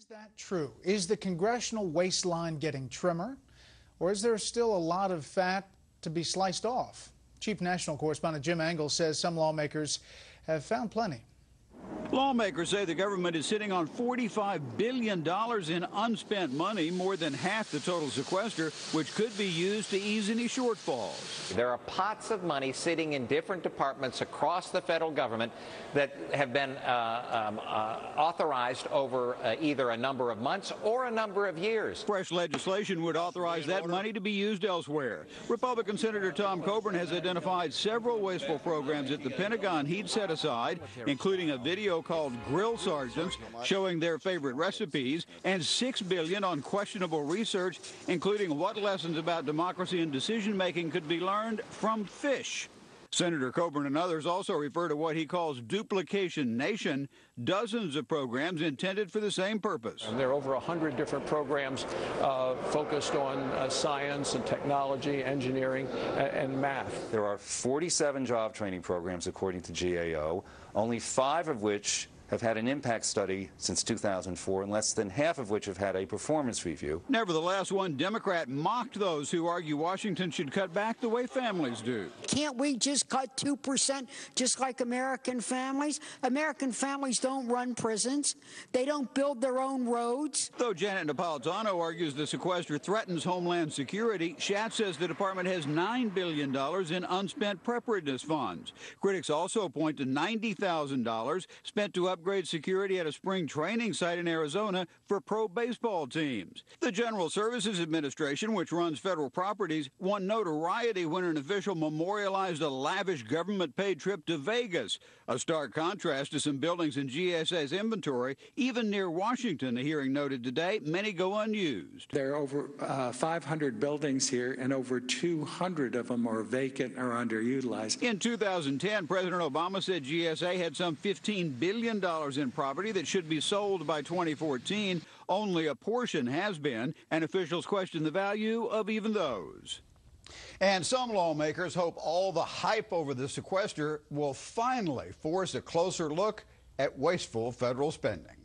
that true? Is the congressional waistline getting trimmer, or is there still a lot of fat to be sliced off? Chief National Correspondent Jim Engel says some lawmakers have found plenty. Lawmakers say the government is sitting on $45 billion in unspent money, more than half the total sequester, which could be used to ease any shortfalls. There are pots of money sitting in different departments across the federal government that have been authorized over either a number of months or a number of years. Fresh legislation would authorize that money to be used elsewhere. Republican Senator Tom Coburn has identified several wasteful programs at the Pentagon he'd set aside, including a video called Grill Sergeants showing their favorite recipes, and $6 billion on questionable research, including what lessons about democracy and decision-making could be learned from fish. Senator Coburn and others also refer to what he calls duplication nation, dozens of programs intended for the same purpose. And there are over 100 different programs focused on science and technology, engineering, and math. There are 47 job training programs, according to GAO, only 5 of which have had an impact study since 2004, and less than half of which have had a performance review. Nevertheless, one Democrat mocked those who argue Washington should cut back the way families do. Can't we just cut 2% just like American families? American families don't run prisons. They don't build their own roads. Though Janet Napolitano argues the sequester threatens Homeland Security, Schatz says the department has $9 billion in unspent preparedness funds. Critics also point to $90,000 spent to upgrade security at a spring training site in Arizona for pro baseball teams. The General Services Administration, which runs federal properties, won notoriety when an official memorialized a lavish government-paid trip to Vegas, a stark contrast to some buildings in GSA's inventory, even near Washington, a hearing noted today, many go unused. There are over 500 buildings here, and over 200 of them are vacant or underutilized. In 2010, President Obama said GSA had some $15 billion in property that should be sold by 2014. Only a portion has been, and officials question the value of even those. And some lawmakers hope all the hype over the sequester will finally force a closer look at wasteful federal spending.